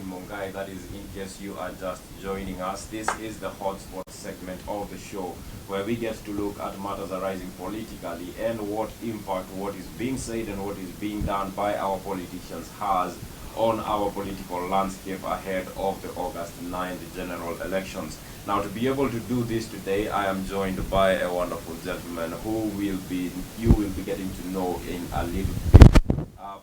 Kelvin Mungai. That is, in case you are just joining us, this is the Hotspot segment of the show where we get to look at matters arising politically and what impact what is being said and what is being done by our politicians has on our political landscape ahead of the August 9th general elections. Now, to be able to do this today, I am joined by a wonderful gentleman who you will be getting to know in a little bit.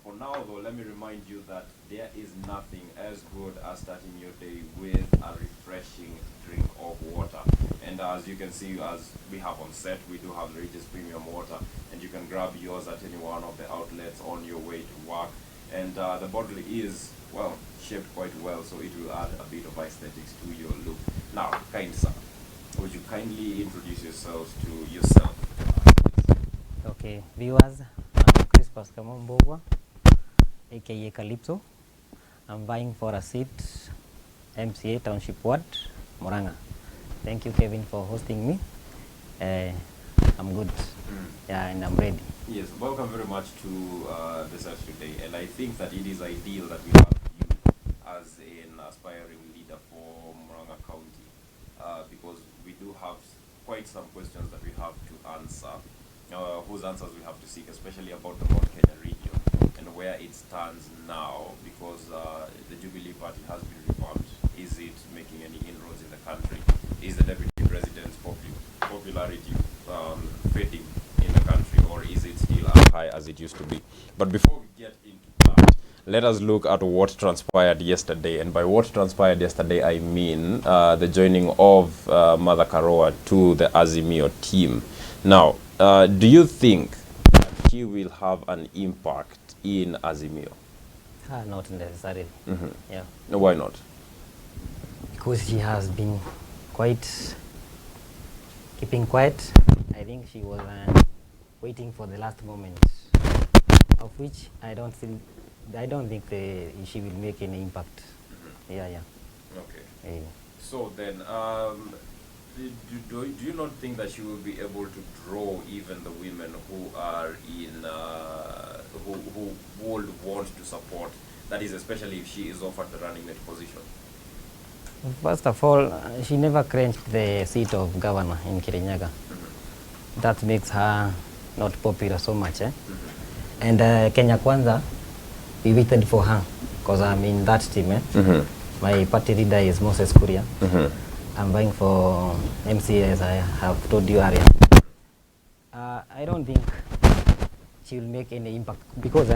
For now, though, let me remind you that there is nothing as good as starting your day with a refreshing drink of water. And as you can see, as we have on set, we do have the Regis Premium Water, and you can grab yours at any one of the outlets on your way to work. And the bottle is, well, shaped quite well, so it will add a bit of aesthetics to your look. Now, kind sir, would you kindly introduce yourself to yourself? Okay, viewers, I'm Crispus Mbugua AKA Calypso. I'm vying for a seat, MCA Township Ward, Murang'a. Thank you, Kevin, for hosting me. I'm good, yeah, and I'm ready. Yes, welcome very much to the search today, and I think that it is ideal that we have you as an aspiring leader for Murang'a County, because we do have quite some questions that we have to answer, whose answers we have to seek, especially about the Mount Kenya region and where it stands now, because the Jubilee Party has been revamped. Is it making any inroads in the country? Is the Deputy President's popularity fading in the country, or is it still as high as it used to be? But before we get into that, let us look at what transpired yesterday. And by what transpired yesterday, I mean the joining of Mother Karua to the Azimio team. Now, do you think that she will have an impact in Azimio? Not necessarily. Yeah. Why not? Because she has been keeping quiet. I think she was waiting for the last moment, of which I don't think she will make any impact. Yeah. Okay. So then, do you not think that she will be able to draw even the women who are in who would want to support? That is, especially if she is offered the running mate position. First of all, she never clenched the seat of governor in Kirinyaga. That makes her not popular so much. And Kenya Kwanza, we waited for her because I'm in that team. My party leader is Moses Kuria. I'm vying for MCA, as I have told you earlier. I don't think she will make any impact because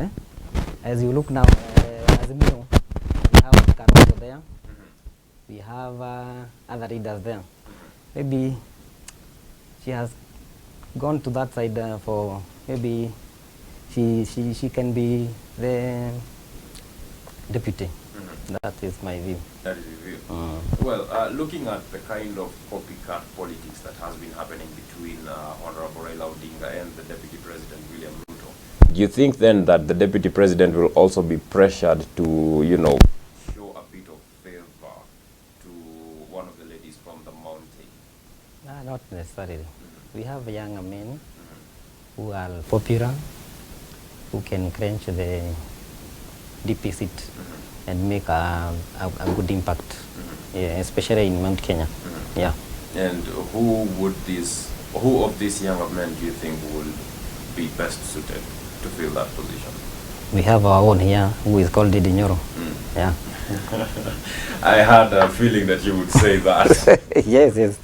as you look now, Azimio, we have Karua there. We have other leaders there. Maybe she has gone to that side for maybe she can be the deputy. That is my view. That is your view. Well, looking at the kind of copycat politics that has been happening between Honorable Raila Odinga and the Deputy President William Ruto, do you think then that the Deputy President will also be pressured to, show a bit of favor to one of the ladies from the mountain? Not necessarily. We have young men who are popular, who can clench the DP seat and make a good impact, yeah, especially in Mount Kenya. Yeah. And who of these young men do you think will be best suited to fill that position? We have our own here, who is called Didi Nyoro. Yeah. I had a feeling that you would say that. Yes.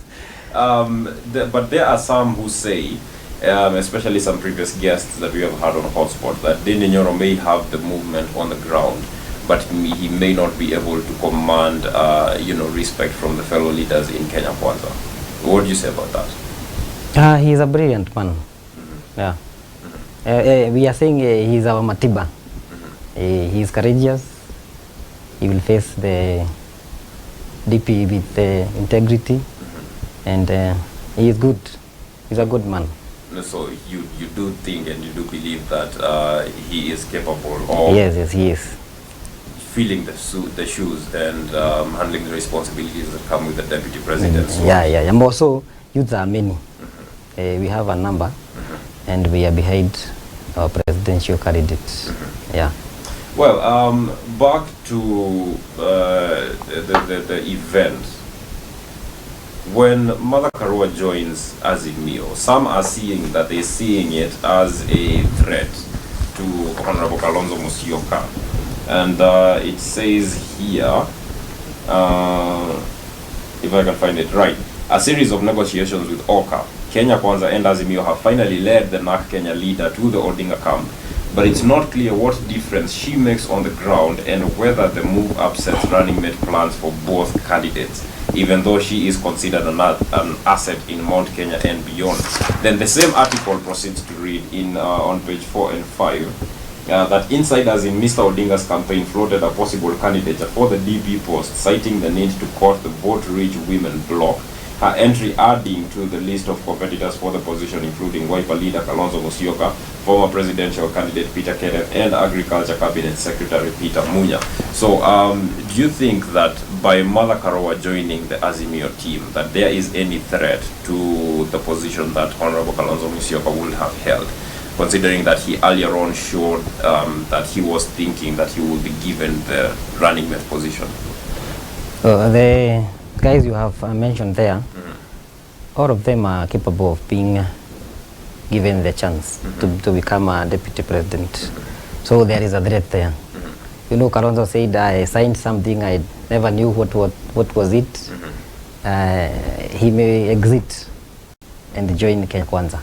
But there are some who say, especially some previous guests that we have had on Hotspot, that Didi Nyoro may have the movement on the ground, but he may not be able to command, respect from the fellow leaders in Kenya Kwanza. What do you say about that? He's a brilliant man. Yeah. We are saying he's our Matiba. He's courageous. He will face the DP with integrity, and he is good. He's a good man. So you do think and you do believe that he is capable of... Yes, he is. Feeling the shoes and handling the responsibilities that come with the Deputy President. Yeah. And also, youths are many. We have a number, and we are behind our presidential candidates. Yeah. Well, back to the event. When Mother Karua joins Azimio, some are seeing that they're seeing it as a threat to Honorable Kalonzo Musyoka. And it says here, if I can find it right, a series of negotiations with Oka, Kenya Kwanza and Azimio have finally led the NARC Kenya leader to the Odinga camp, but it's not clear what difference she makes on the ground and whether the move upsets running mate plans for both candidates, even though she is considered an asset in Mount Kenya and beyond. Then the same article proceeds to read on page 4 and 5 that insiders in Mr. Odinga's campaign floated a possible candidature for the DP post, citing the need to court the vote-rich women bloc. Her entry adding to the list of competitors for the position, including Wiper leader Kalonzo Musyoka, former presidential candidate Peter Kenneth, and Agriculture Cabinet Secretary Peter Munya. So, do you think that by Mother Karua joining the Azimio team, that there is any threat to the position that Honorable Kalonzo Musyoka would have held, considering that he earlier on showed that he was thinking that he would be given the running mate position? The guys you have mentioned there, all of them are capable of being given the chance to become a deputy president. So there is a threat there. You know, Kalonzo said, I signed something, I never knew what was it. He may exit and join Kenya Kwanza.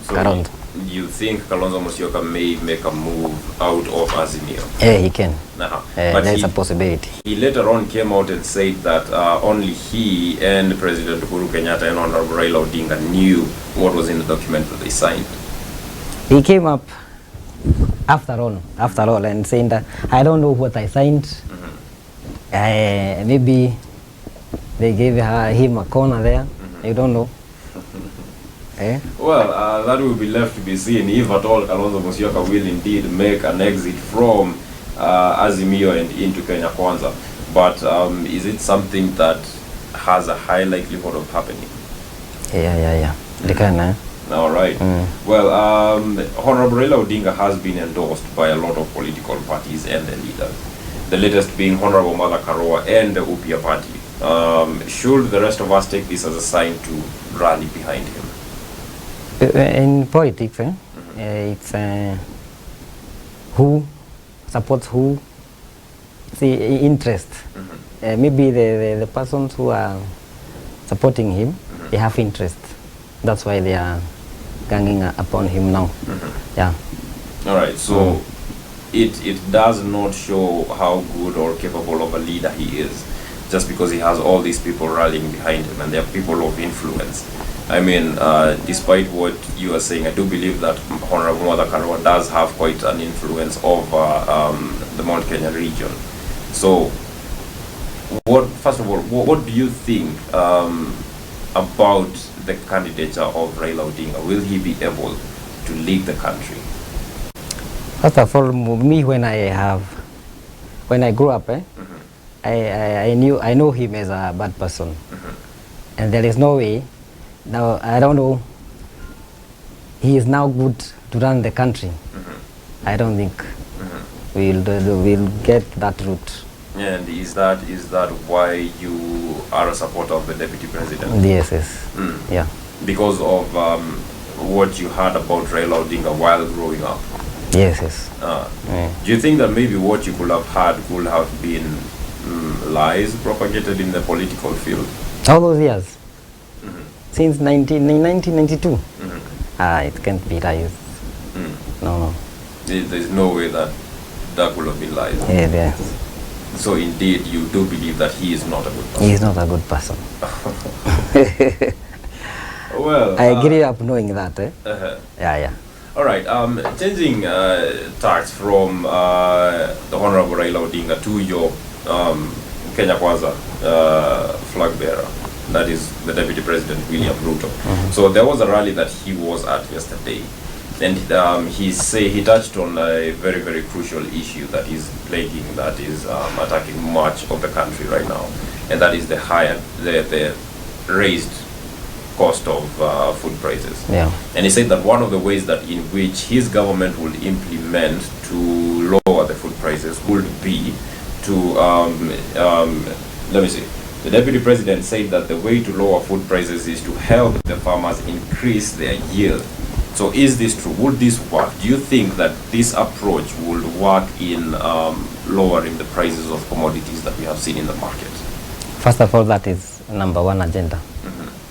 So Kalonzo. You think Kalonzo Musyoka may make a move out of Azimio? Yeah, he can. But there is a possibility. He later on came out and said that only he and President Uhuru Kenyatta and Honorable Raila Odinga knew what was in the document that they signed. He came up after all, and saying that I don't know what I signed. Maybe they gave him a corner there. You don't know. Well, that will be left to be seen if at all Kalonzo Musyoka will indeed make an exit from Azimio and into Kenya Kwanza. But is it something that has a high likelihood of happening? Yeah. They can, All right. Well, Honorable Raila Odinga has been endorsed by a lot of political parties and their leaders. The latest being Honorable Mother Karua and the UPIA party. Should the rest of us take this as a sign to rally behind him? In politics, it's who supports who, see interest. Maybe the persons who are supporting him, they have interest. That's why they are ganging upon him now. Yeah. All right. So it does not show how good or capable of a leader he is, just because he has all these people rallying behind him, and they are people of influence. I mean, despite what you are saying, I do believe that Honorable Mother Karua does have quite an influence over the Mount Kenya region. So, first of all, what do you think about the candidature of Raila Odinga? Will he be able to lead the country? First of all, me when I grew up, I know him as a bad person, and there is no way. Now, I don't know, he is now good to run the country. I don't think we'll get that route. And is that why you are a supporter of the deputy president? Yes. Yeah. Because of what you heard about Raila Odinga while growing up? Yes. Do you think that maybe what you could have heard could have been lies propagated in the political field? All those years? Since 1992? It can't be lies. No. There's no way that could have been lies. Yeah. So indeed, you do believe that he is not a good person? He is not a good person. Well, I grew up knowing that. Yeah. All right. Changing tax from the Honorable Raila Odinga to your Kenya Kwanza flag bearer, that is the Deputy President William Ruto. So there was a rally that he was at yesterday, and he touched on a very, very crucial issue that is plaguing, that is attacking much of the country right now, and that is the raised cost of food prices. Yeah. And he said that one of the ways that in which his government will implement to lower the food prices would be to, let me see, the Deputy President said that the way to lower food prices is to help the farmers increase their yield. So is this true? Would this work? Do you think that this approach would work in lowering the prices of commodities that we have seen in the market? First of all, that is number one agenda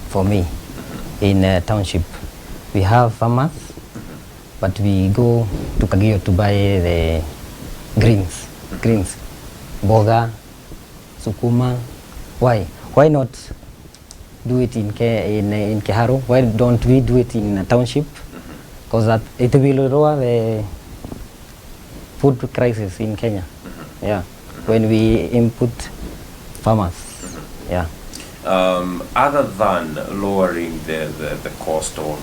for me. In a township, we have farmers, but we go to Kagio to buy the greens, boga, sukuma. Why? Why not do it in Keharu? Why don't we do it in a township? Because that it will lower the food crisis in Kenya. Yeah, when we input farmers. Yeah. Other than lowering the cost of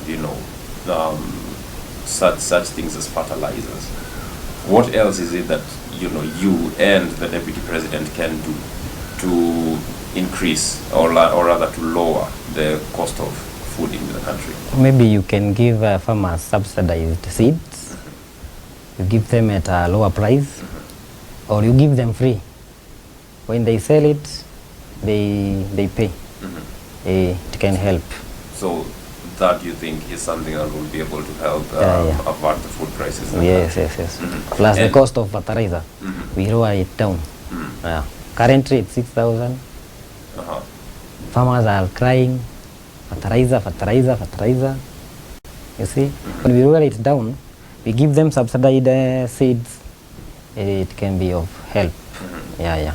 such things as fertilizers, what else is it that you and the Deputy President can do to increase or rather to lower the cost of food in the country? Maybe you can give farmers subsidized seeds. You give them at a lower price, or you give them free. When they sell it, they pay. It can help. So that you think is something that will be able to help avert the food prices? Yes. Plus the cost of fertilizer, we lower it down. Currently it's 6,000. Farmers are crying, fertilizer. You see, when we lower it down, we give them subsidized seeds. It can be of help. Yeah.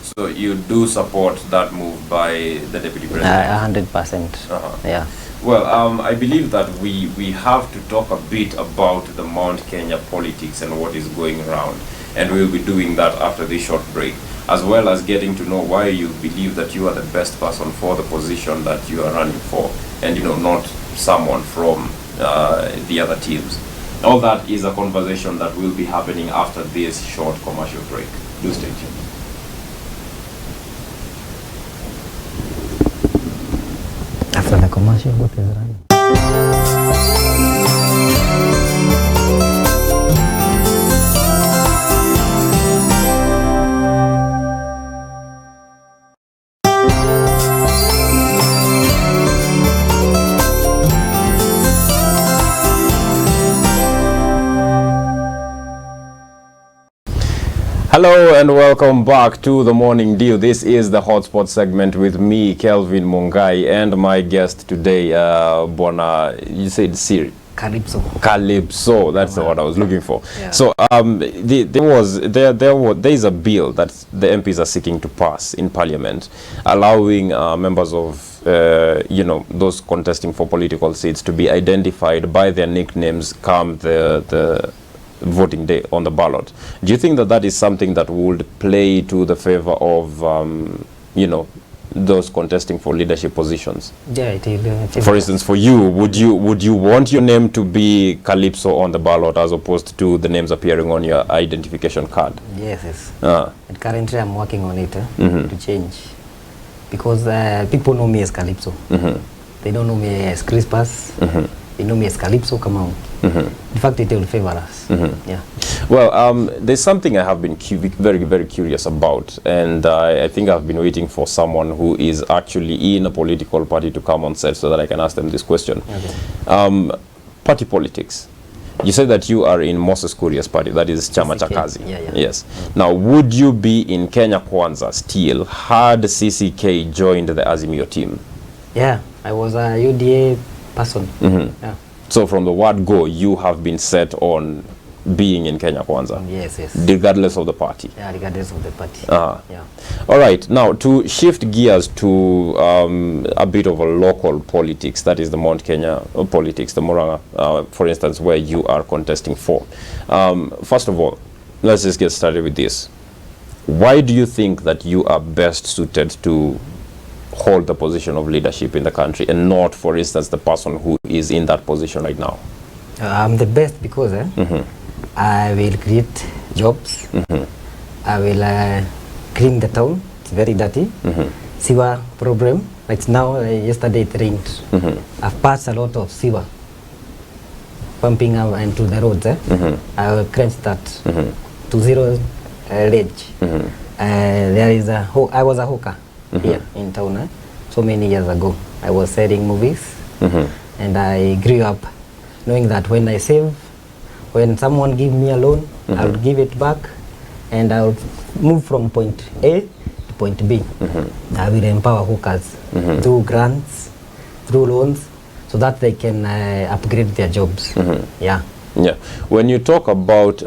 So you do support that move by the Deputy President? 100%. Yeah. Well, I believe that we have to talk a bit about the Mount Kenya politics and what is going around, and we'll be doing that after this short break, as well as getting to know why you believe that you are the best person for the position that you are running for, and not someone from the other teams. All that is a conversation that will be happening after this short commercial break. Do stay tuned. After the commercial, what is running? Hello and welcome back to the Morning Deal. This is the Hotspot segment with me, Kelvin Mungai, and my guest today, Bona, you said Siri? Calypso, that's what I was looking for. Yeah. So there is a bill that the MPs are seeking to pass in Parliament, allowing members of those contesting for political seats to be identified by their nicknames come the voting day on the ballot. Do you think that is something that would play to the favor of those contesting for leadership positions? Yeah, it will. For instance, for you, would you want your name to be Calypso on the ballot as opposed to the names appearing on your identification card? Yes. And currently I'm working on it to change, because people know me as Calypso. They don't know me as Crispus. They know me as Calypso. Come on. In fact, it will favor us. Yeah. Well, there's something I have been very, very curious about, and I think I've been waiting for someone who is actually in a political party to come on set so that I can ask them this question. Okay. Party politics. You said that you are in Moses Kuria's party, that is Chama cha Kazi. Yeah. Yes. Now, would you be in Kenya Kwanza still had CCK joined the Azimio team? Yeah, I was a UDA person. Yeah. So from the word go, you have been set on being in Kenya Kwanza? Yes. Regardless of the party? Yeah, regardless of the party. Yeah. All right. Now, to shift gears to a bit of a local politics, that is the Mount Kenya politics, the Murang'a, for instance, where you are contesting for. First of all, let's just get started with this. Why do you think that you are best suited to hold the position of leadership in the country and not, for instance, the person who is in that position right now? I'm the best because I will create jobs. I will clean the town. It's very dirty. Sewer problem. Right now, yesterday it rained. I've patched a lot of sewer. pumping up into the roads. I will clench that to zero ledge. There is I was a hawker here in town so many years ago. I was selling movies, and I grew up knowing that when I save, when someone give me a loan, I'll give it back, and I'll move from point A to point B. I will empower hawkers through grants, through loans, so that they can upgrade their jobs. Yeah. When you talk about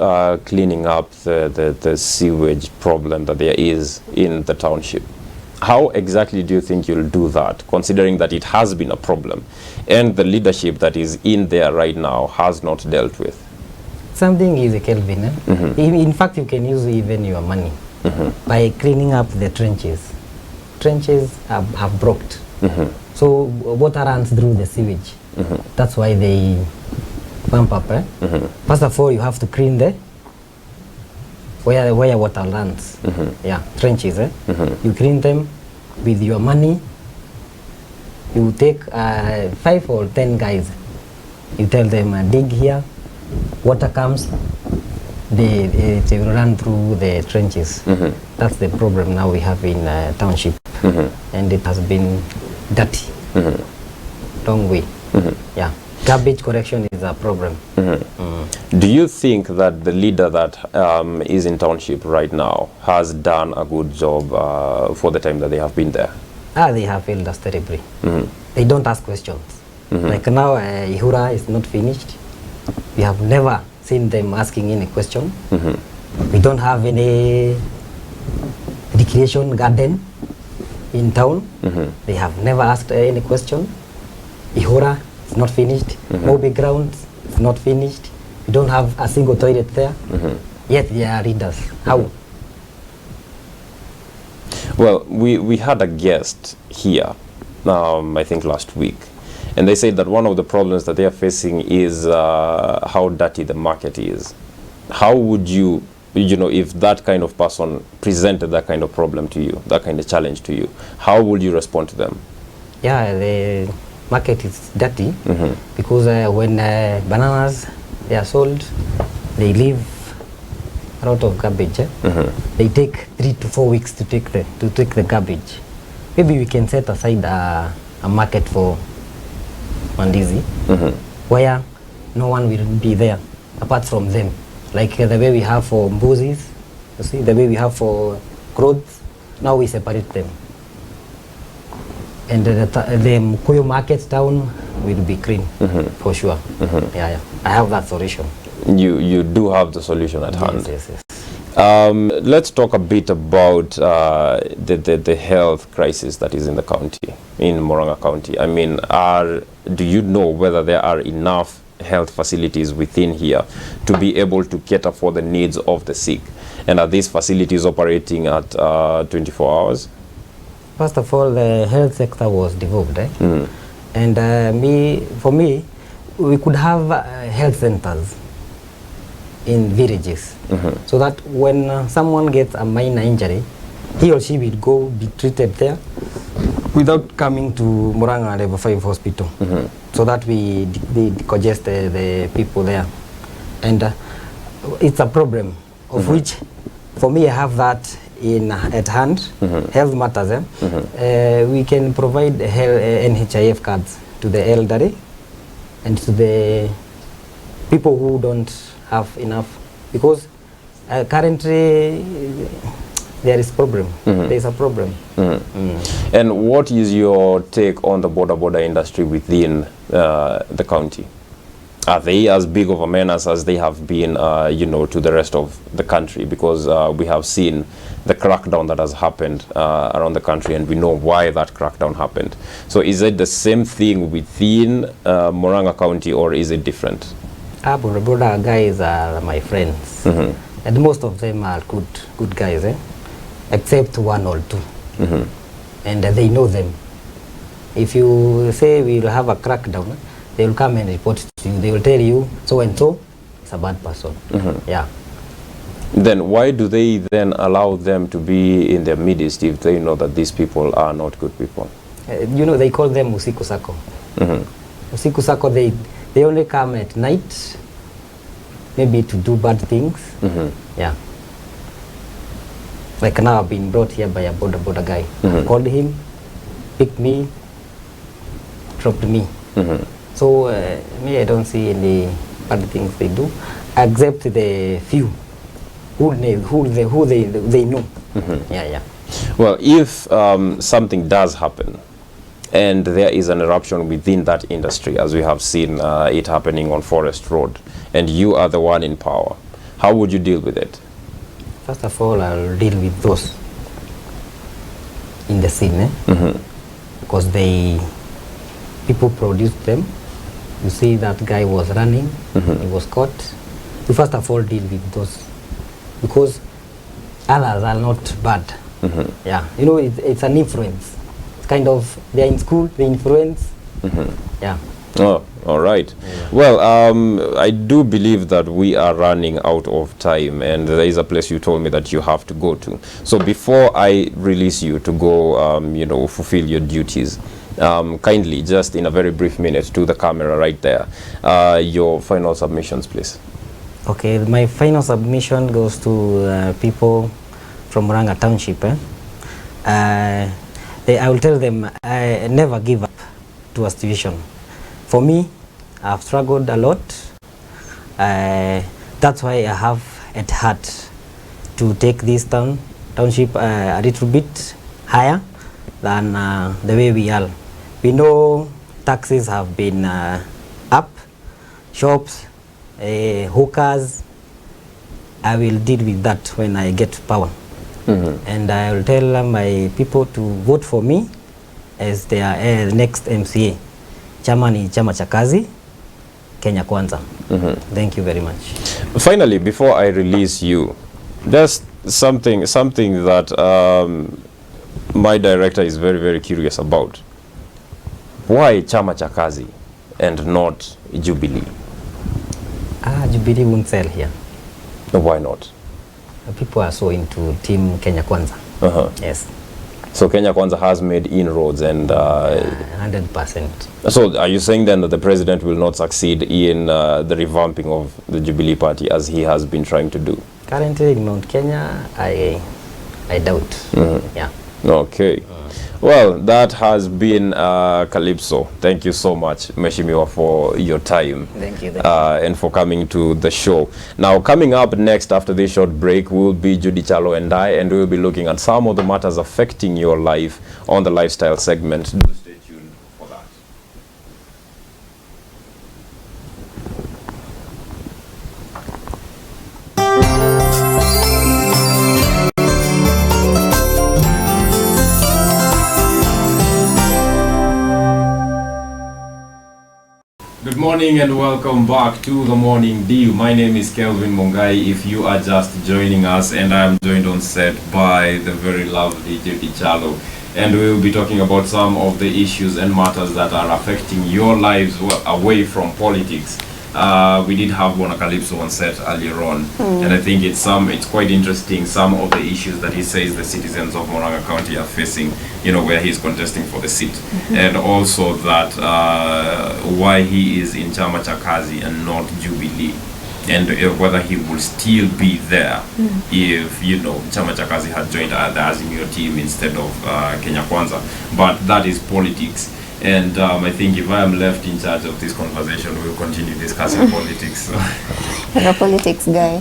cleaning up the sewage problem that there is in the township, how exactly do you think you'll do that, considering that it has been a problem and the leadership that is in there right now has not dealt with? Something is, Kelvin. In fact, you can use even your money by cleaning up the trenches. Trenches have blocked. So water runs through the sewage. That's why they pump up. First of all, you have to clean the where water runs. Trenches. You clean them with your money. You take 5 or 10 guys. You tell them dig here. Water comes. They will run through the trenches. That's the problem now we have in township, and it has been dirty. Long way. Garbage collection is a problem. Do you think that the leader that is in township right now has done a good job for the time that they have been there? They have failed us terribly. They don't ask questions. Like now, Ihura is not finished. We have never seen them asking any question. We don't have any recreation garden in town. They have never asked any question. Ihura is not finished. Moby grounds is not finished. We don't have a single toilet there. Yet they are leaders. How? Well, we had a guest here, I think last week, and they said that one of the problems that they are facing is how dirty the market is. How would you if that kind of person presented that kind of problem to you, that kind of challenge to you, how would you respond to them? The market is dirty because when bananas they are sold, they leave a lot of garbage. They take 3 to 4 weeks to take the garbage. Maybe we can set aside a market for mandizi where no one will be there apart from them, like the way we have for mbuzis, you see, the way we have for clothes. Now we separate them, and the Mkuyu market town will be clean for sure. I have that solution. You do have the solution at hand. Yes. Let's talk a bit about the health crisis that is in the county, in Murang'a County. I mean, do you know whether there are enough health facilities within here to be able to cater for the needs of the sick? And are these facilities operating at 24 hours? First of all, the health sector was devolved. And for me, we could have health centers in villages, so that when someone gets a minor injury, he or she will go be treated there without coming to Murang'a Level 5 hospital, so that we decongest the people there. And it's a problem of which, for me, I have that at hand. Health matters. We can provide NHIF cards to the elderly and to the people who don't have enough, because currently there is problem. There is a problem. And what is your take on the border industry within the county? Are they as big of a menace as they have been, to the rest of the country? Because we have seen the crackdown that has happened around the country, and we know why that crackdown happened. So is it the same thing within Murang'a County, or is it different? Border guys are my friends, and most of them are good guys, except 1 or 2, and they know them. If you say we'll have a crackdown, they will come and report to you. They will tell you so and so is a bad person. Then why do they then allow them to be in their midst if they know that these people are not good people? They call them usiku sako. Usiku sako, They only come at night, maybe to do bad things. Yeah. Like now I've been brought here by a border guy. Called him, picked me, dropped me. So me, I don't see any bad things they do, except the few who they know. Yeah. Well, if something does happen and there is an eruption within that industry, as we have seen it happening on Forest Road, and you are the one in power, how would you deal with it? First of all, I'll deal with those in the scene, because people produced them. You see that guy was running, he was caught. You first of all deal with those, because others are not bad. Yeah, you know, it's an influence. It's kind of, they're in school, they influence. Yeah. Oh, all right. Yeah. Well, I do believe that we are running out of time, and there is a place you told me that you have to go to. So before I release you to go, you know, fulfill your duties, kindly, just in a very brief minute, to the camera right there, your final submissions, please. Okay, my final submission goes to people from Murang'a Township. I will tell them I never give up to a situation. For me, I've struggled a lot. That's why I have at heart to take this township a little bit higher than the way we are. We know taxes have been up, shops, hookers. I will deal with that when I get power. And I will tell my people to vote for me as their next MCA. Chama ni chama cha kazi, Kenya Kwanza. Thank you very much. Finally, before I release you, there's something that my director is very, very curious about. Why chama cha kazi and not Jubilee? Jubilee won't sell here. Why not? People are so into Team Kenya Kwanza. Yes. So Kenya Kwanza has made inroads and 100%. So are you saying then that the president will not succeed in the revamping of the Jubilee Party as he has been trying to do? Currently in Mount Kenya, I doubt. Yeah. Okay. Well, that has been Calypso. Thank you so much, Mheshimiwa, for your time. Thank you. And for coming to the show. Now, coming up next after this short break will be Judy Chalo and we will be looking at some of the matters affecting your life on the lifestyle segment. Do stay tuned for that. Good morning and welcome back to the Morning Dew. My name is Kelvin Mungai if you are just joining us, and I am joined on set by the very lovely Judy Chalo, and we will be talking about some of the issues and matters that are affecting your lives away from politics. We did have Bona Calypso on set earlier on, and I think it's quite interesting, some of the issues that he says the citizens of Murang'a County are facing, you know, where he's contesting for the seat, and also that why he is in Chama cha Kazi and not Jubilee, and whether he will still be there if, you know, Chama cha Kazi had joined the Azimio team instead of Kenya Kwanza. But that is politics. And I think if I am left in charge of this conversation, we'll continue discussing politics. You're a politics guy.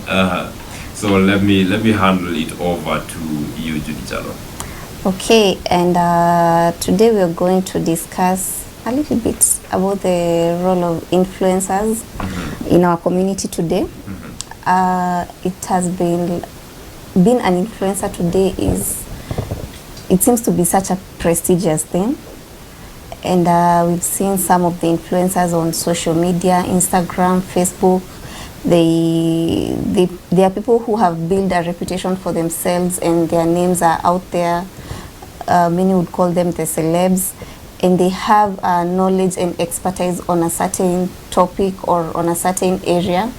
So let me handle it over to you, Judy Chalo. Okay, and today we are going to discuss a little bit about the role of influencers in our community today. It has been an influencer today it seems to be such a prestigious thing. And we've seen some of the influencers on social media, Instagram, Facebook. They are people who have built a reputation for themselves, and their names are out there. Many would call them the celebs, and they have knowledge and expertise on a certain topic or on a certain area.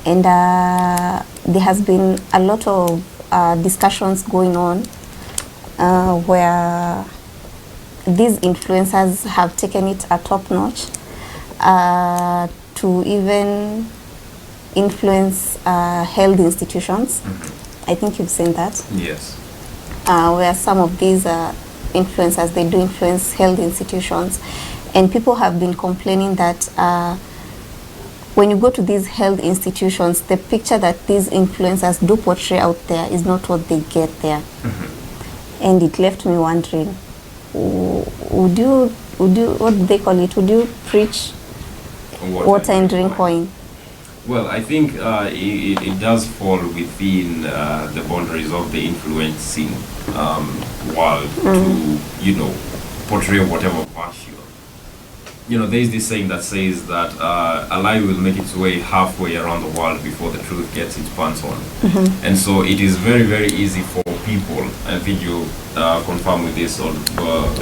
And there has been a lot of discussions going on where these influencers have taken it a top notch. to even influence health institutions. I think you've seen that. Yes. Where some of these influencers, they do influence health institutions, and people have been complaining that when you go to these health institutions, the picture that these influencers do portray out there is not what they get there. And it left me wondering, would you, what do they call it? Would you preach water and drink wine? Well, I think it does fall within the boundaries of the influencing world to, you know, portray whatever virtue. You know, there's this saying that says that a lie will make its way halfway around the world before the truth gets its pants on. And so it is very, very easy for people, I think you confirm with this, or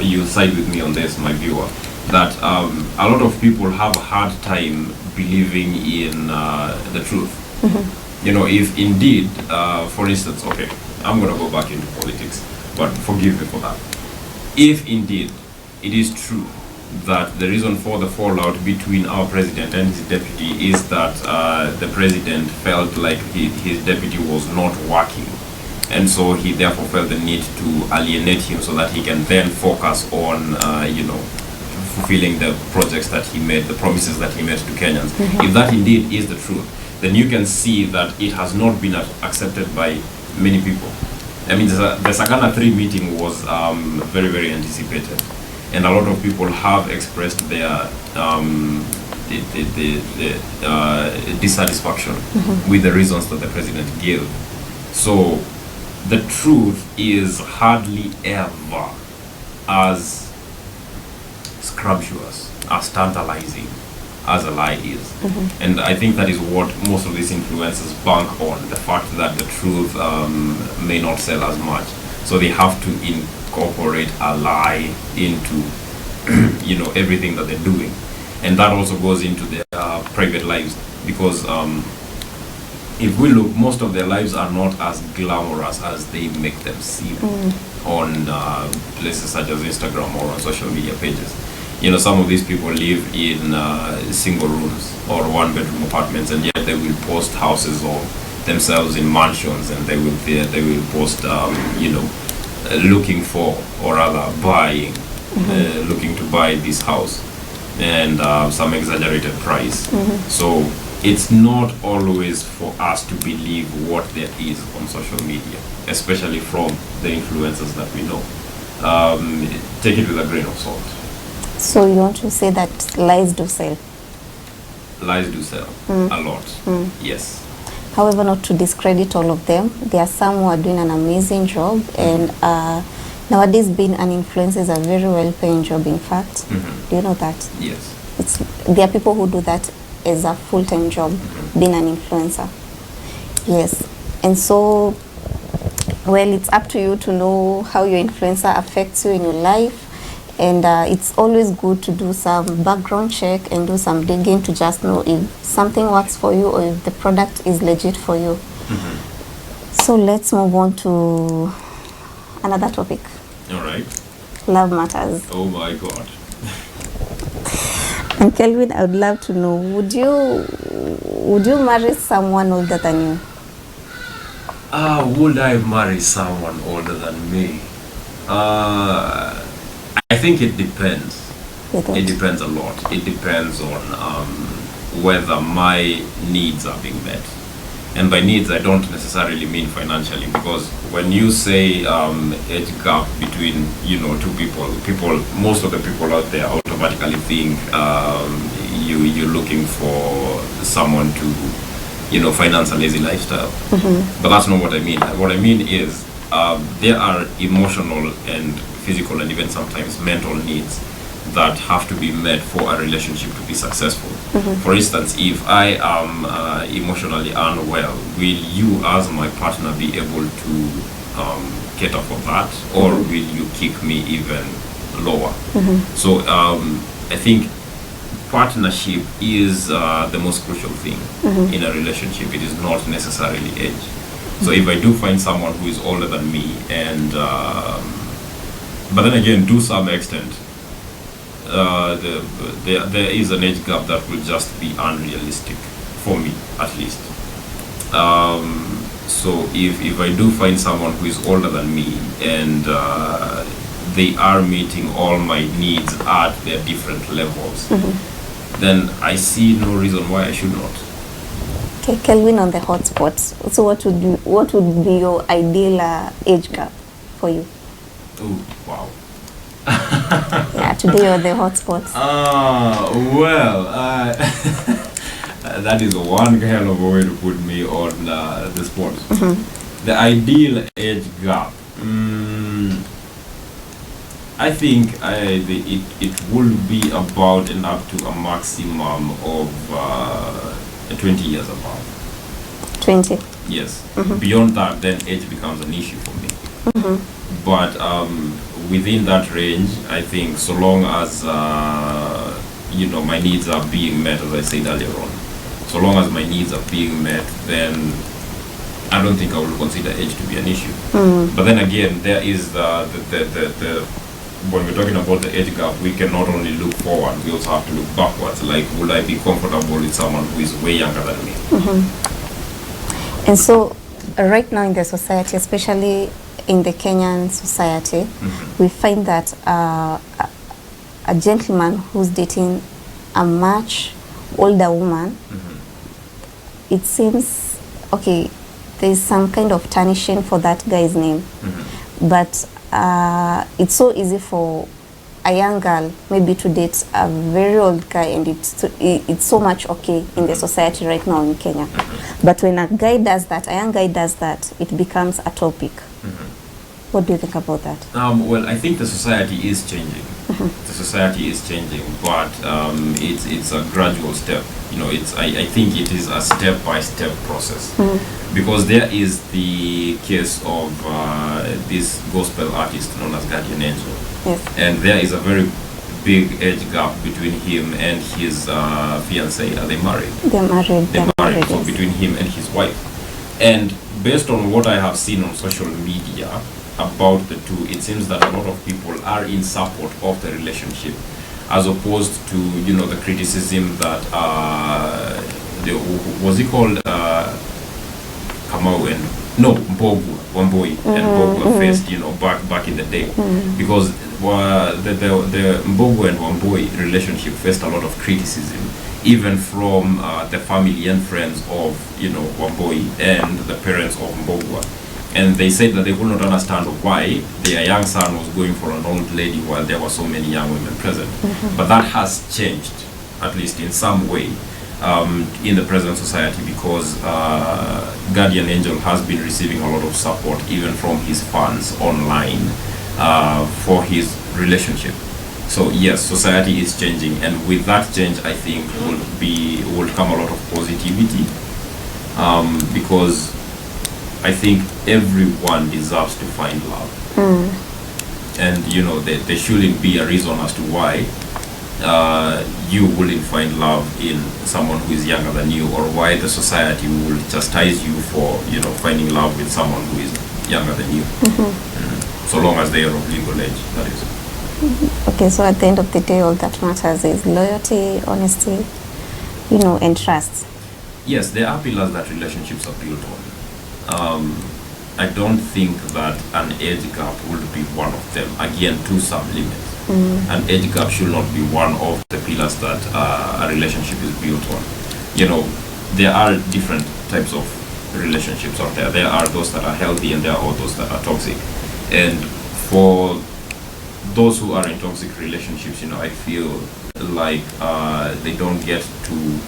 you side with me on this, my viewer, that a lot of people have a hard time believing in the truth. You know, if indeed, for instance, okay, I'm going to go back into politics, but forgive me for that. If indeed it is true that the reason for the fallout between our president and his deputy is that the president felt like his deputy was not working, and so he therefore felt the need to alienate him so that he can then focus on, you know, fulfilling the projects that he made, the promises that he made to Kenyans. If that indeed is the truth, then you can see that it has not been accepted by many people. I mean, the Sagana 3 meeting was very, very anticipated. And a lot of people have expressed their dissatisfaction with the reasons that the president gave. So the truth is hardly ever as scrumptious, as tantalizing as a lie is. And I think that is what most of these influencers bank on, the fact that the truth may not sell as much. So they have to incorporate a lie into you know, everything that they're doing, and that also goes into their private lives, because if we look, most of their lives are not as glamorous as they make them seem on places such as Instagram or on social media pages. You know, some of these people live in single rooms or one-bedroom apartments, and yet they will post houses of themselves in mansions, and they will post you know, looking for, or rather buying, looking to buy this house, and some exaggerated price. So it's not always for us to believe what there is on social media, especially from the influencers that we know. Take it with a grain of salt. So you want to say that lies do sell? Lies do sell a lot, yes. However, not to discredit all of them, there are some who are doing an amazing job, and nowadays being an influencer is a very well-paying job, in fact. Do you know that? Yes. There are people who do that as a full-time job, being an influencer. Yes. And so, well, it's up to you to know how your influencer affects you in your life. And it's always good to do some background check and do some digging to just know if something works for you or if the product is legit for you. So let's move on to another topic. All right. Love matters. Oh my God. And Kelvin, I would love to know, would you marry someone older than you? Would I marry someone older than me? I think it depends. It depends a lot. It depends on whether my needs are being met. And by needs, I don't necessarily mean financially, because when you say age gap between, you know, two people, most of the people out there automatically think you're looking for someone to, you know, finance a lazy lifestyle. But that's not what I mean. What I mean is there are emotional and physical and even sometimes mental needs that have to be met for a relationship to be successful. For instance, if I am emotionally unwell, will you as my partner be able to cater for that, or will you kick me even lower? So I think partnership is the most crucial thing in a relationship. It is not necessarily age. So if I do find someone who is older than me, and but then again, to some extent, there is an age gap that will just be unrealistic for me, at least. So if I do find someone who is older than me and they are meeting all my needs at their different levels, then I see no reason why I should not. Okay, Kelvin, on the hotspots. So what would be your ideal age gap for you? Oh, wow. Yeah, today you're the hotspots. That is one hell of a way to put me on the spot. The ideal age gap. I think it will be about and up to a maximum of 20 years above. 20? Yes. Beyond that, then age becomes an issue for me. But within that range, I think so long as my needs are being met, as I said earlier on, so long as my needs are being met, then I don't think I will consider age to be an issue. But then again, there is the when we're talking about the age gap, we can not only look forward, we also have to look backwards. Like, will I be comfortable with someone who is way younger than me? And so, right now in the society, especially in the Kenyan society, we find that a gentleman who's dating a much older woman, it seems, okay, there's some kind of tarnishing for that guy's name. But it's so easy for a young girl maybe to date a very old guy, and it's so much okay in the society right now in Kenya. But when a guy does that, a young guy does that, it becomes a topic. What do you think about that? Well, I think the society is changing. The society is changing, but it's a gradual step. I think it is a step-by-step process. Because there is the case of this gospel artist known as Guardian Angel. Yes. And there is a very big age gap between him and his fiancée. Are they married? They're married. They're married. So between him and his wife. And based on what I have seen on social media about the two, it seems that a lot of people are in support of the relationship, as opposed to the criticism that was he called Kamau and Mbugua and Mbugua faced back in the day, because the Mbugua and Wambui relationship faced a lot of criticism, even from the family and friends of Wambui and the parents of Mbugua. And they said that they could not understand why their young son was going for an old lady while there were so many young women present. But that has changed, at least in some way, in the present society, because Guardian Angel has been receiving a lot of support, even from his fans online, for his relationship. So yes, society is changing, and with that change, I think will come a lot of positivity, because I think everyone deserves to find love. And there shouldn't be a reason as to why you wouldn't find love in someone who is younger than you, or why the society will chastise you for finding love with someone who is younger than you. So long as they are of legal age, that is. Okay, so at the end of the day, all that matters is loyalty, honesty, and trust. Yes, there are pillars that relationships are built on. I don't think that an age gap would be one of them. Again, to some limits. An age gap should not be one of the pillars that a relationship is built on. There are different types of relationships out there. There are those that are healthy, and there are those that are toxic. And for those who are in toxic relationships, I feel like they don't get to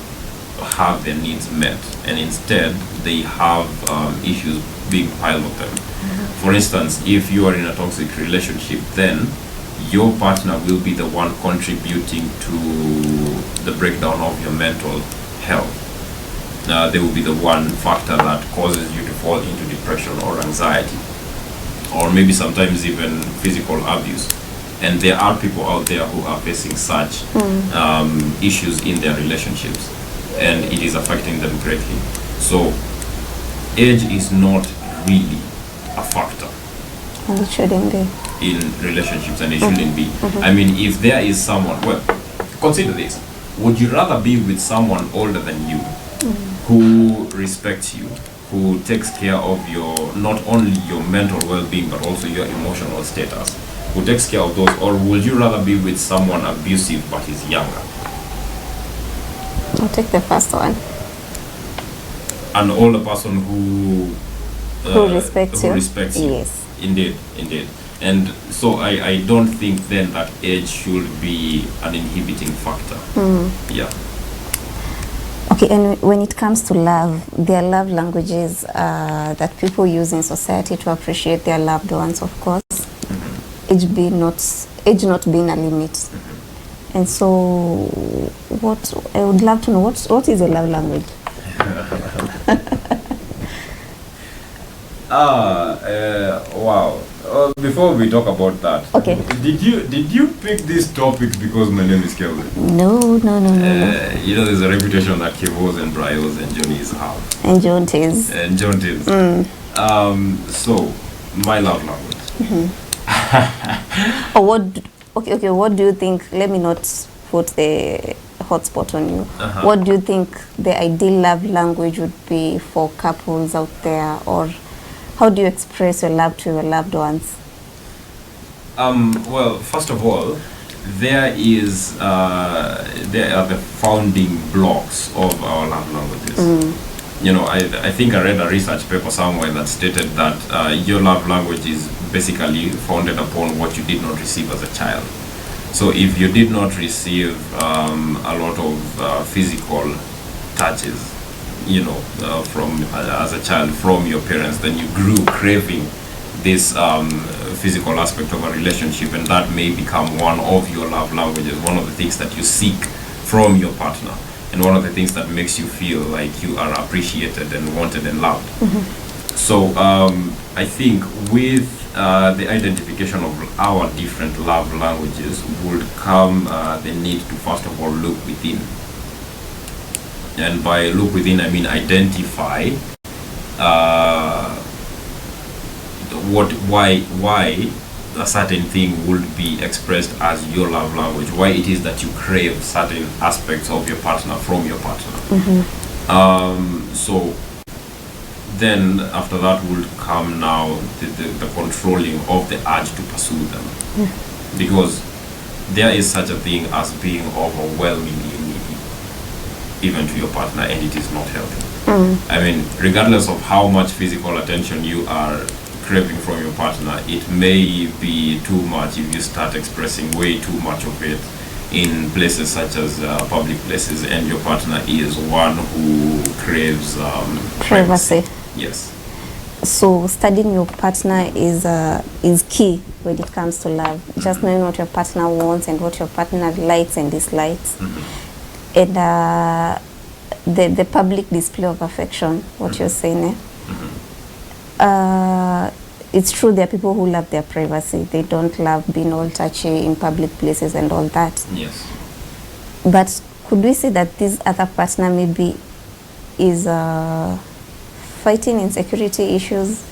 have their needs met, and instead they have issues being piled on them. For instance, if you are in a toxic relationship, then your partner will be the one contributing to the breakdown of your mental health. They will be the one factor that causes you to fall into depression or anxiety, or maybe sometimes even physical abuse. And there are people out there who are facing such issues in their relationships, and it is affecting them greatly. So age is not really a factor. And it shouldn't be. in relationships, and it shouldn't be. I mean, if there is someone, well, consider this. Would you rather be with someone older than you, who respects you, who takes care of your, not only your mental well-being, but also your emotional status, who takes care of those, or would you rather be with someone abusive but is younger? I'll take the first one. An older person who Respects you. Yes. Indeed. And so I don't think then that age should be an inhibiting factor. Yeah. Okay, and when it comes to love, there are love languages that people use in society to appreciate their loved ones, of course. Age not being a limit. And so, what I would love to know, what is a love language? Wow. Before we talk about that, okay. Did you pick this topic because my name is Kelvin? No. You know, there's a reputation that Kevos and Bryos and Johnnies have. And Jontes. So, my love language. Okay, what do you think, let me not put the hotspot on you. What do you think the ideal love language would be for couples out there, or how do you express your love to your loved ones? Well, first of all, there are the founding blocks of our love languages. You know, I think I read a research paper somewhere that stated that your love language is basically founded upon what you did not receive as a child. So if you did not receive a lot of physical touches, you know, from as a child from your parents, then you grew craving this physical aspect of a relationship, and that may become one of your love languages, one of the things that you seek from your partner, and one of the things that makes you feel like you are appreciated and wanted and loved. So I think with the identification of our different love languages would come the need to first of all look within. And by look within, I mean identify why a certain thing would be expressed as your love language, why it is that you crave certain aspects of your partner from your partner. So then after that would come now the controlling of the urge to pursue them, because there is such a thing as being overwhelmingly needy even to your partner, and it is not healthy. I mean, regardless of how much physical attention you are craving from your partner, it may be too much if you start expressing way too much of it in places such as public places, and your partner is one who craves privacy. Yes. So studying your partner is key when it comes to love. Just knowing what your partner wants and what your partner likes and dislikes. And the public display of affection, what you're saying, it's true there are people who love their privacy. They don't love being all touchy in public places and all that. Yes. But could we say that this other partner maybe is fighting insecurity issues?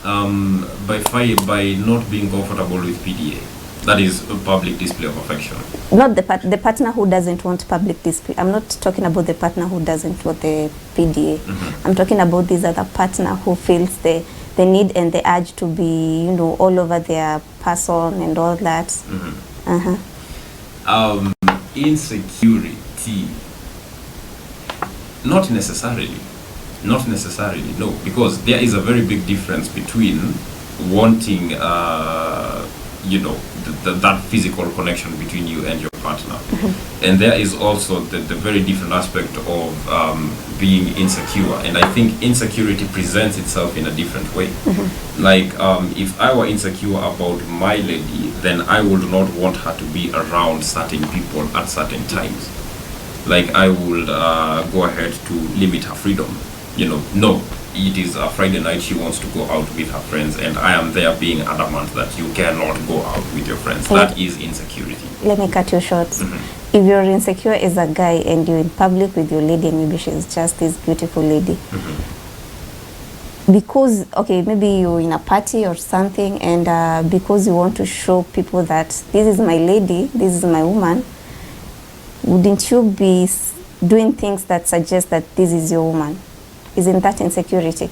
By not being comfortable with PDA. That is a public display of affection. Not the partner who doesn't want public display. I'm not talking about the partner who doesn't want the PDA. I'm talking about this other partner who feels the need and the urge to be, you know, all over their person and all that. Insecurity. Not necessarily, no, because there is a very big difference between wanting, you know, that physical connection between you and your partner. And there is also the very different aspect of being insecure. And I think insecurity presents itself in a different way. Like, if I were insecure about my lady, then I would not want her to be around certain people at certain times. Like, I would go ahead to limit her freedom. You know, no, it is a Friday night, she wants to go out with her friends, and I am there being adamant that you cannot go out with your friends. That is insecurity. Let me cut you short. If you're insecure as a guy and you're in public with your lady and maybe she's just this beautiful lady, because, okay, maybe you're in a party or something, and because you want to show people that this is my lady, this is my woman, wouldn't you be doing things that suggest that this is your woman? Isn't that insecurity?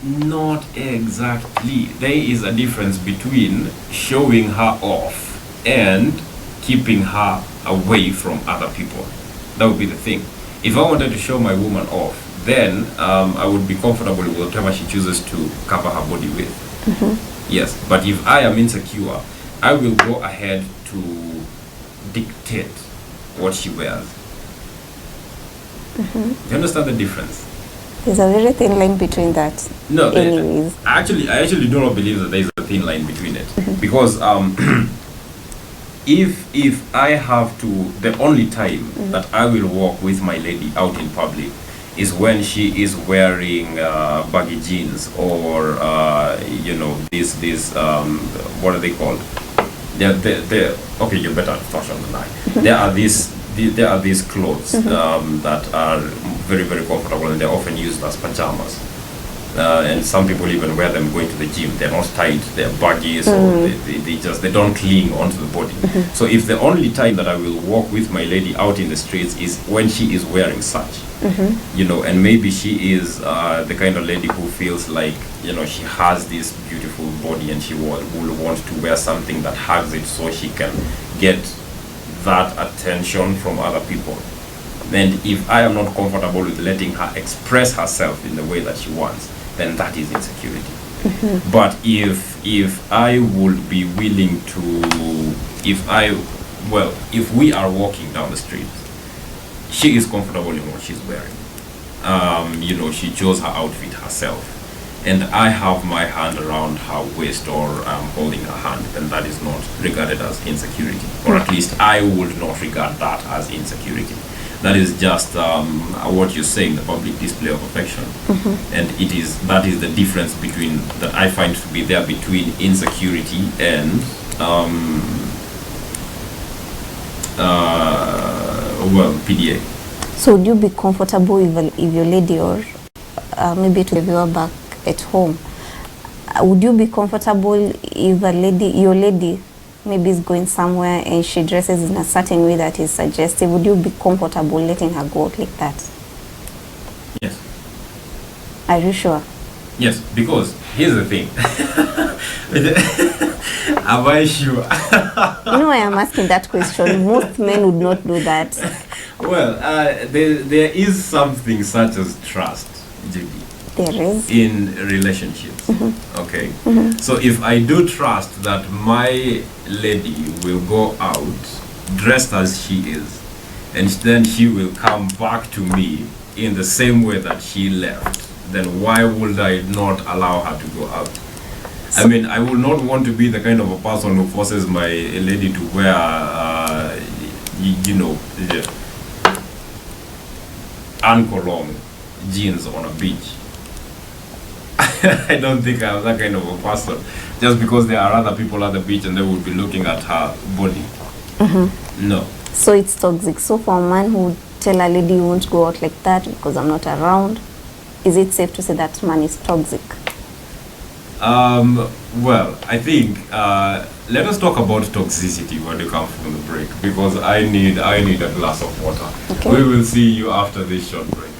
Not exactly. There is a difference between showing her off and keeping her away from other people. That would be the thing. If I wanted to show my woman off, then I would be comfortable with whatever she chooses to cover her body with. Mm-hmm. Yes, but if I am insecure, I will go ahead to dictate what she wears. Mm-hmm. You understand the difference? There's a very thin line between that. No, I actually do not believe that there is a thin line between it. Mm-hmm. Because if I have to, the only time mm-hmm. that I will walk with my lady out in public is when she is wearing baggy jeans or these what are they called? They're okay. You're better at fashion than I. Mm-hmm. There are these clothes mm-hmm. That are very, very comfortable, and they're often used as pajamas. And some people even wear them going to the gym. They're not tight, they're baggy, so they don't cling onto the body. Mm-hmm. So if the only time that I will walk with my lady out in the streets is when she is wearing such, mm-hmm. And maybe she is the kind of lady who feels like, she has this beautiful body and she will want to wear something that hugs it so she can get that attention from other people. And if I am not comfortable with letting her express herself in the way that she wants, then that is insecurity. Mm-hmm. But if I would be willing to, if we are walking down the street, she is comfortable in what she's wearing. She chose her outfit herself, and I have my hand around her waist or holding her hand, then that is not regarded as insecurity. Or at least I would not regard that as insecurity. That is just what you're saying, the public display of affection. Mm-hmm. And that is the difference that I find to be there between insecurity and PDA. So would you be comfortable if your lady, or maybe to the viewer back at home, would you be comfortable if your lady maybe is going somewhere and she dresses in a certain way that is suggestive? Would you be comfortable letting her go out like that? Yes. Are you sure? Yes, because here's the thing. Am I sure? I am asking that question. Most men would not do that. Well, there is something such as trust, Judy. There is. In relationships. Mm-hmm. Okay. Mm-hmm. So if I do trust that my lady will go out dressed as she is, and then she will come back to me in the same way that she left, then why would I not allow her to go out? I mean, I will not want to be the kind of a person who forces my lady to wear, ankle-long jeans on a beach. I don't think I'm that kind of a person. Just because there are other people at the beach and they will be looking at her body. Mm-hmm. No. So it's toxic. So for a man who would tell a lady you won't go out like that because I'm not around, is it safe to say that man is toxic? Well, I think let us talk about toxicity when you come from the break, because I need a glass of water. Okay. We will see you after this short break.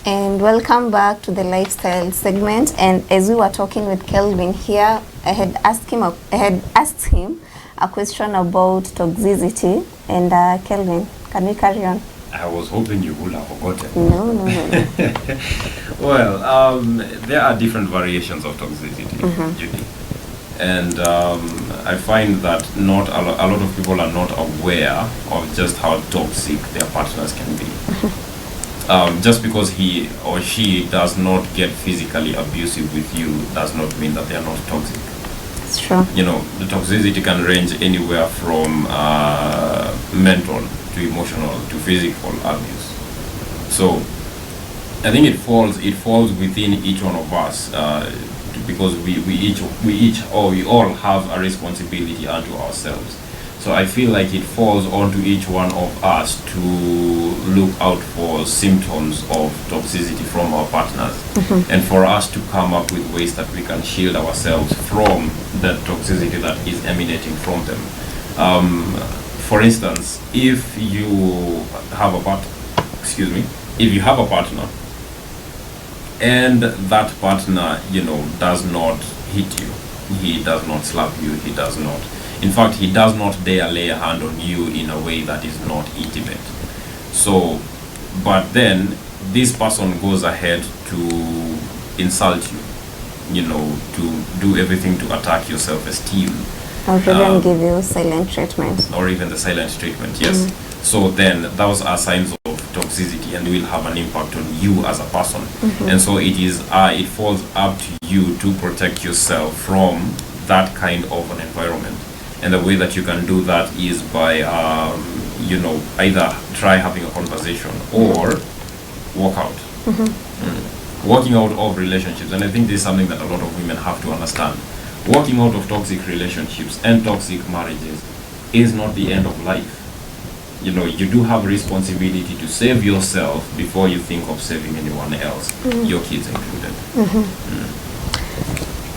And welcome back to the lifestyle segment. And as we were talking with Kelvin here, I had asked him a question about toxicity. And Kelvin, can we carry on? I was hoping you would have forgotten. No. Well, there are different variations of toxicity, Judy. And I find that a lot of people are not aware of just how toxic their partners can be. Just because he or she does not get physically abusive with you does not mean that they are not toxic. It's true. The toxicity can range anywhere from mental to emotional to physical abuse. So I think it falls within each one of us, because we all have a responsibility unto ourselves So I feel like it falls onto each one of us to look out for symptoms of toxicity from our partners, and for us to come up with ways that we can shield ourselves from that toxicity that is emanating from them. For instance, if you have a partner and that partner, does not hit you, he does not slap you, in fact, he does not dare lay a hand on you in a way that is not intimate. So, but then this person goes ahead to insult you, to do everything to attack your self-esteem. Or even give you silent treatment. Or even the silent treatment, yes. So then those are signs of toxicity and will have an impact on you as a person. And so it falls up to you to protect yourself from that kind of an environment. And the way that you can do that is by, either try having a conversation or walk out. Walking out of relationships. And I think this is something that a lot of women have to understand. Walking out of toxic relationships and toxic marriages is not the end of life. You do have responsibility to save yourself before you think of saving anyone else, your kids included.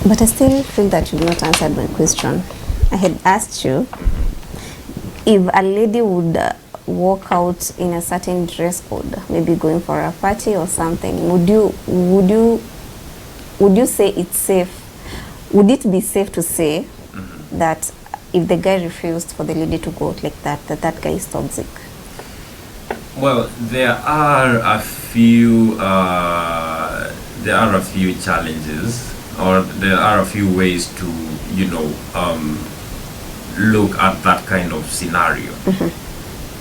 But I still feel that you've not answered my question. I had asked you if a lady would walk out in a certain dress code, maybe going for a party or something, would you say it's safe? Would it be safe to say that if the guy refused for the lady to go out like that, that guy is toxic? Well, there are a few challenges, or there are a few ways to look at that kind of scenario,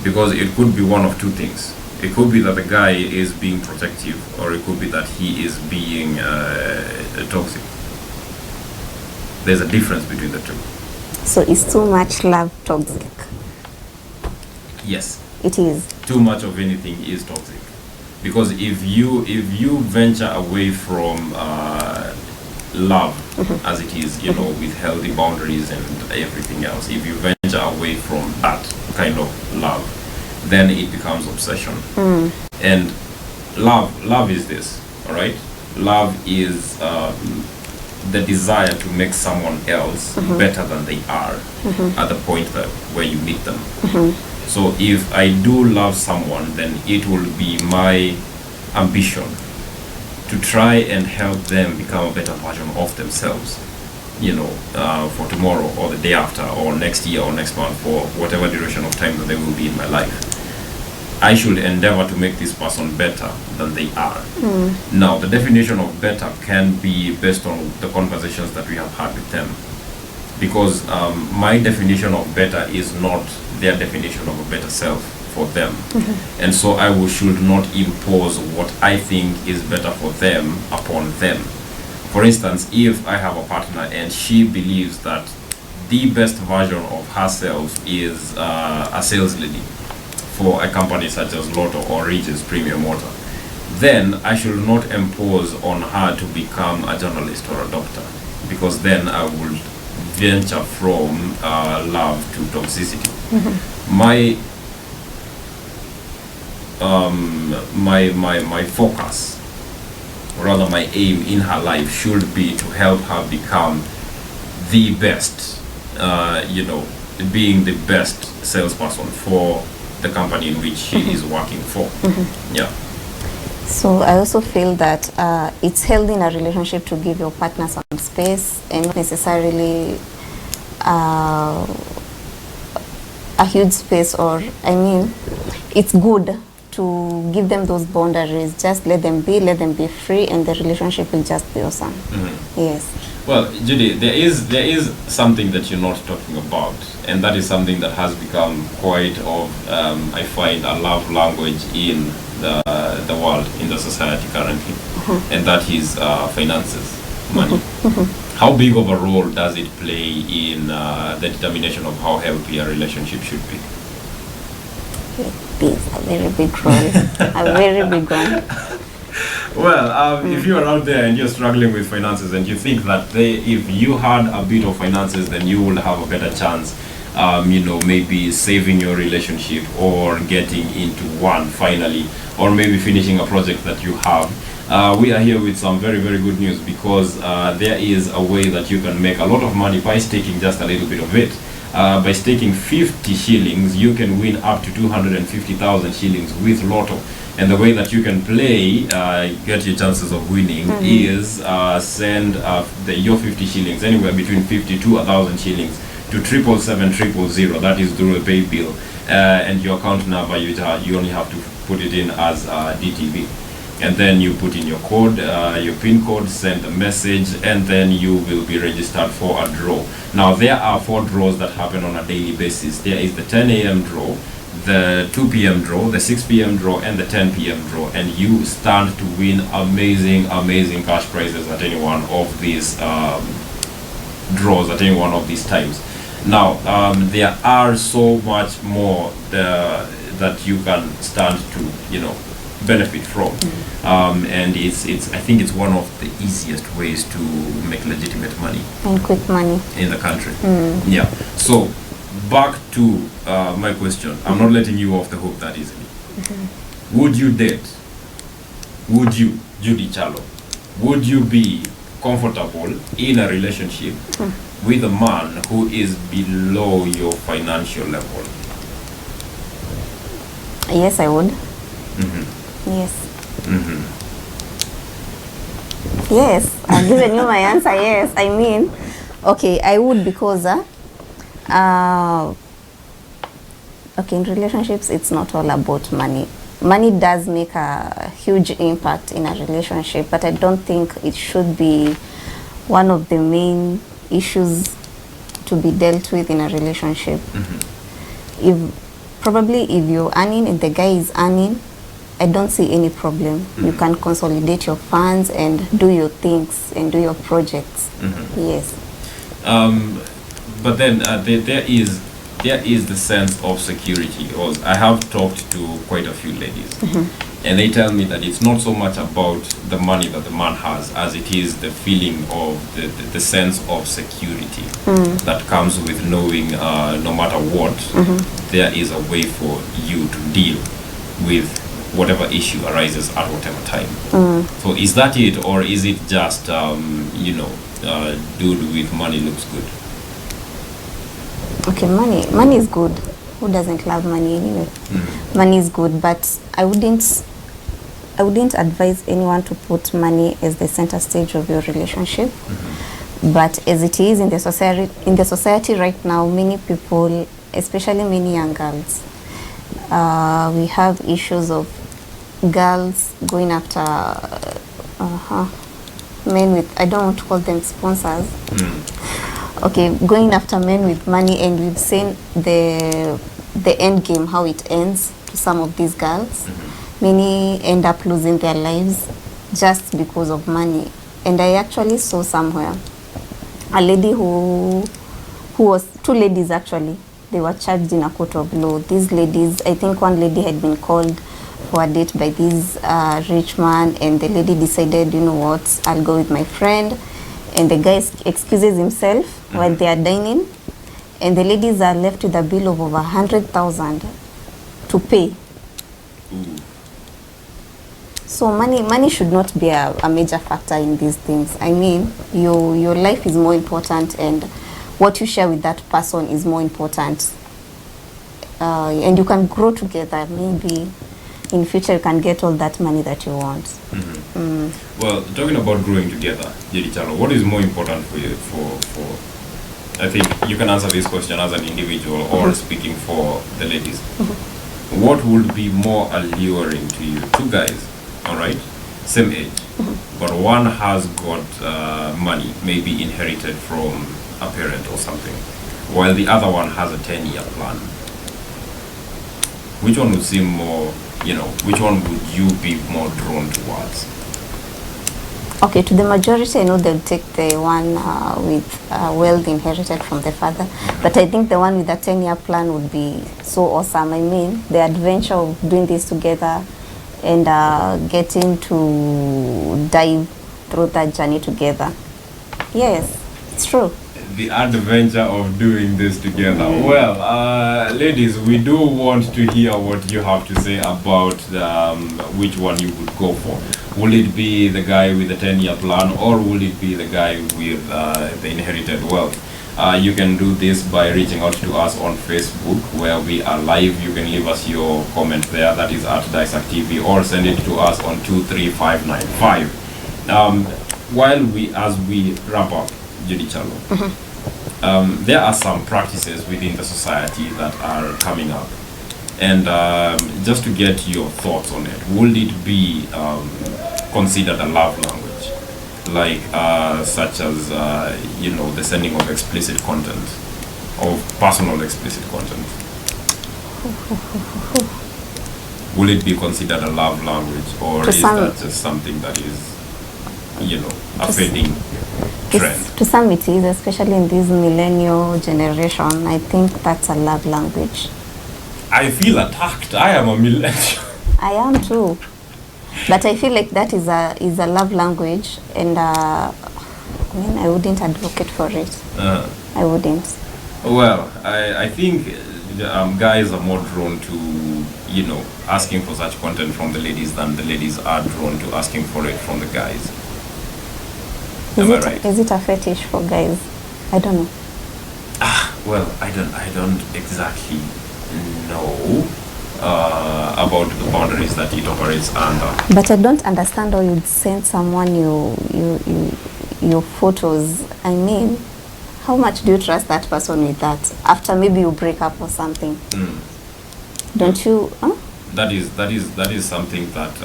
because it could be one of two things. It could be that the guy is being protective, or it could be that he is being toxic. There's a difference between the two. So is too much love toxic? Yes. It is. Too much of anything is toxic. Because if you venture away from love, as it is, with healthy boundaries and everything else, if you venture away from that kind of love, then it becomes obsession. And love is this, all right? Love is the desire to make someone else better than they are at the point where you meet them. So if I do love someone, then it will be my ambition to try and help them become a better version of themselves, for tomorrow or the day after or next year or next month, for whatever duration of time that they will be in my life. I should endeavor to make this person better than they are. Now, the definition of better can be based on the conversations that we have had with them. Because my definition of better is not their definition of a better self for them. And so I should not impose what I think is better for them upon them. For instance, if I have a partner and she believes that the best version of herself is a sales lady for a company such as Lotto or Regis Premium Water, then I should not impose on her to become a journalist or a doctor, because then I would venture from love to toxicity. My focus, or rather my aim in her life, should be to help her become the best, being the best salesperson for the company in which she is working for. Yeah. So I also feel that it's healthy in a relationship to give your partner some space, and not necessarily a huge space, or it's good to give them those boundaries. Just let them be free, and the relationship will just be awesome. Yes. Well, Judy, there is something that you're not talking about, and that is something that has become quite of, I find, a love language in the world, in the society currently, and that is finances, money. How big of a role does it play in the determination of how healthy a relationship should be? It plays a very big role, a very big one. Well, if you are out there and you're struggling with finances and you think that if you had a bit of finances, then you will have a better chance maybe saving your relationship or getting into one finally, or maybe finishing a project that you have. We are here with some very, very good news, because there is a way that you can make a lot of money by staking just a little bit of it. By staking 50 shillings, you can win up to 250,000 shillings with Lotto. And the way that you can play, get your chances of winning, is send your 50 shillings, anywhere between 50 to 1,000 shillings, to 777 000. That is through a pay bill. And your account number, you only have to put it in as DTB. And then you put in your code, your PIN code, send a message, and then you will be registered for a draw. Now, there are 4 draws that happen on a daily basis. There is the 10 a.m. draw, the 2 p.m. draw, the 6 p.m. draw, and the 10 p.m. draw. And you stand to win amazing, amazing cash prizes at any one of these draws, at any one of these times. Now, there are so much more that you can stand to, benefit from, and I think it's one of the easiest ways to make legitimate money and quick money in the country. Yeah. So back to my question. I'm not letting you off the hook that easily. Would you date? Would you, Judy Chalo? Would you be comfortable in a relationship with a man who is below your financial level? Yes, I would. Yes. Yes, I've given you my answer. Yes, I mean, okay, I would, because okay, in relationships, it's not all about money. Money does make a huge impact in a relationship, but I don't think it should be one of the main issues to be dealt with in a relationship. If you're earning and the guy is earning, I don't see any problem. You can consolidate your funds and do your things and do your projects. Yes. But then there is the sense of security. I have talked to quite a few ladies, and they tell me that it's not so much about the money that the man has as it is the feeling of the sense of security that comes with knowing no matter what, there is a way for you to deal with whatever issue arises at whatever time. So is that it, or is it just dude with money looks good? Okay, money is good. Who doesn't love money anyway? Money is good, but I wouldn't advise anyone to put money as the center stage of your relationship. But as it is in the society right now, many people, especially many young girls, we have issues of girls going after men with, I don't want to call them sponsors. Okay, going after men with money, and we've seen the end game, how it ends to some of these girls. Many end up losing their lives just because of money. And I actually saw somewhere a lady who was, 2 ladies actually, they were charged in a court of law. These ladies, I think one lady had been called for a date by this rich man, and the lady decided, you know what, I'll go with my friend. And the guy excuses himself while they are dining, and the ladies are left with a bill of over 100,000 to pay. So money should not be a major factor in these things. I mean, your life is more important, and what you share with that person is more important. And you can grow together. Maybe in future you can get all that money that you want. Well, talking about growing together, Jerichalo, what is more important for you? I think you can answer this question as an individual or speaking for the ladies. What would be more alluring to you? 2 guys, all right, same age, but one has got money, maybe inherited from a parent or something, while the other one has a 10-year plan. Which one would seem more, which one would you be more drawn towards? Okay, to the majority, I know they'll take the one with wealth inherited from the father. But I think the one with the 10-year plan would be so awesome. I mean, the adventure of doing this together and getting to dive through that journey together. Yes, it's true. the adventure of doing this together. Well, ladies, we do want to hear what you have to say about which one you would go for. Will it be the guy with the 10-year plan, or will it be the guy with the inherited wealth? You can do this by reaching out to us on Facebook, where we are live. You can leave us your comment there, that is at Daesak TV, or send it to us on 23595. As we wrap up, Judy Chalo, there are some practices within the society that are coming up, and just to get your thoughts on it, would it be considered a love language? Like such as the sending of explicit content, of personal explicit content. Will it be considered a love language, or is that just something that is a fading trend? To some it is, especially in this millennial generation. I think that's a love language. I feel attacked. I am a millennial. I am too. But I feel like that is a love language, and I wouldn't advocate for it. I wouldn't. Well, I think guys are more drawn to asking for such content from the ladies than the ladies are drawn to asking for it from the guys. Am I right? Is it a fetish for guys? I don't know. Well, I don't exactly know about the boundaries that it operates under. But I don't understand how you'd send someone your photos. I mean, how much do you trust that person with that? After maybe you break up or something, don't you? That is something that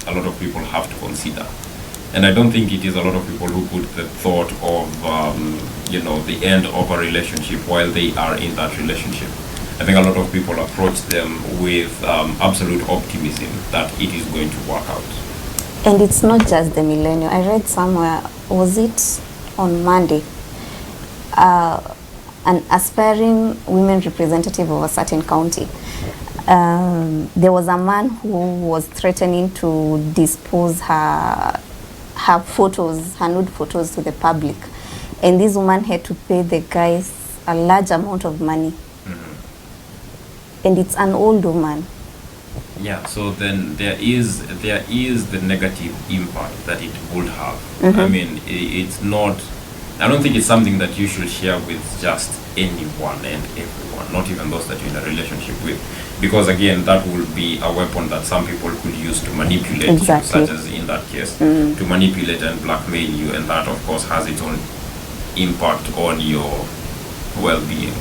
a lot of people have to consider, and I don't think it is a lot of people who put the thought of the end of a relationship while they are in that relationship. I think a lot of people approach them with absolute optimism that it is going to work out. And it's not just the millennial. I read somewhere, was it on Monday, an aspiring women representative of a certain county. There was a man who was threatening to dispose her photos, her nude photos, to the public. And this woman had to pay the guys a large amount of money. And it's an old woman. Yeah, so then there is the negative impact that it would have. I mean, it's not, I don't think it's something that you should share with just anyone and everyone, not even those that you're in a relationship with. Because again, that will be a weapon that some people could use to manipulate you, such as in that case, to manipulate and blackmail you, and that of course has its own impact on your well-being.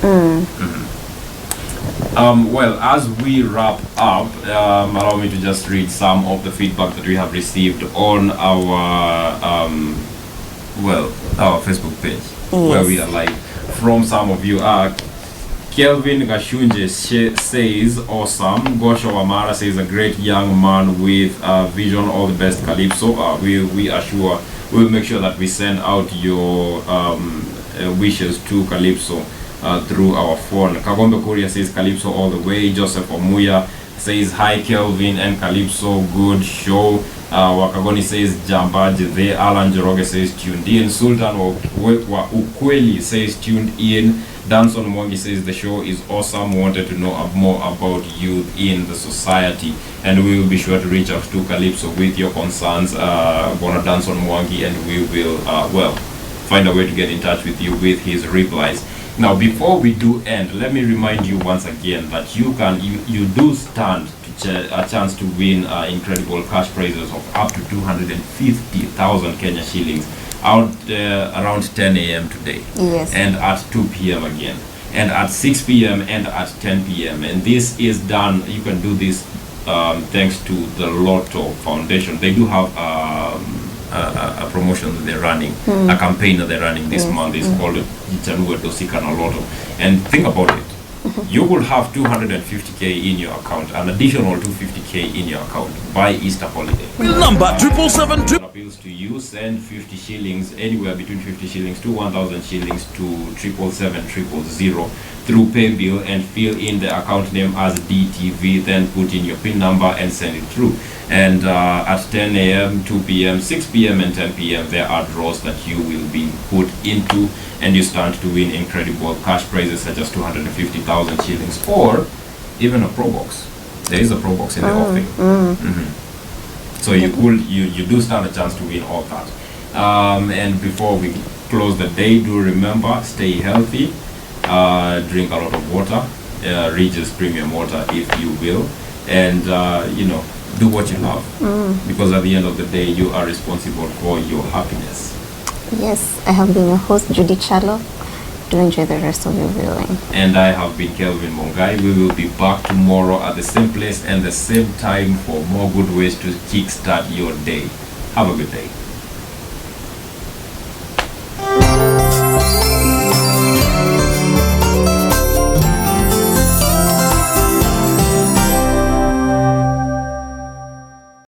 Well, as we wrap up, allow me to just read some of the feedback that we have received on our Facebook page, where we are live. From some of you, Kelvin Gashunje says, awesome. Gosho Wamara says, a great young man with vision, all the best, Calypso. We are sure, we'll make sure that we send out your wishes to Calypso through our phone. Kagombe Korea says, Calypso all the way. Joseph Omuya says, hi Kelvin and Calypso, good show. Wakagoni says, Jambaji there. Alan Joroge says, tuned in. Sultan wa Ukweli says, tuned in. Danson Mwangi says, the show is awesome. Wanted to know more about youth in the society, and we will be sure to reach out to Calypso with your concerns, Bona Danson Mwangi, and we will find a way to get in touch with you with his replies. Now, before we do end, let me remind you once again that you do stand a chance to win incredible cash prizes of up to 250,000 Kenya shillings out around 10 a.m. today. Yes. And at 2 p.m. again, and at 6 p.m. and at 10 p.m. And this is done, you can do this thanks to the Lotto Foundation. They do have a promotion that they're running, a campaign that they're running this month. It's called Jichanue Dosika na Lotto. And think about it. you will have 250k in your account, an additional 250k in your account by Easter holiday. Number 777. Appeals to you, send 50 shillings, anywhere between 50 shillings to 1,000 shillings to 777 through paybill, and fill in the account name as DTV, then put in your PIN number and send it through. And at 10 a.m., 2 p.m., 6 p.m. and 10 p.m. there are draws that you will be put into, and you stand to win incredible cash prizes such as 250,000 shillings or even a Pro Box. There is a Pro Box in the offing. So you do stand a chance to win all that. And before we close the day, do remember, stay healthy, drink a lot of water, Regis premium water if you will, and do what you love, because at the end of the day you are responsible for your happiness. Yes, I have been your host, Judy Chalo. Do enjoy the rest of your viewing. And I have been Kelvin Mungai. We will be back tomorrow at the same place and the same time for more good ways to kickstart your day. Have a good day.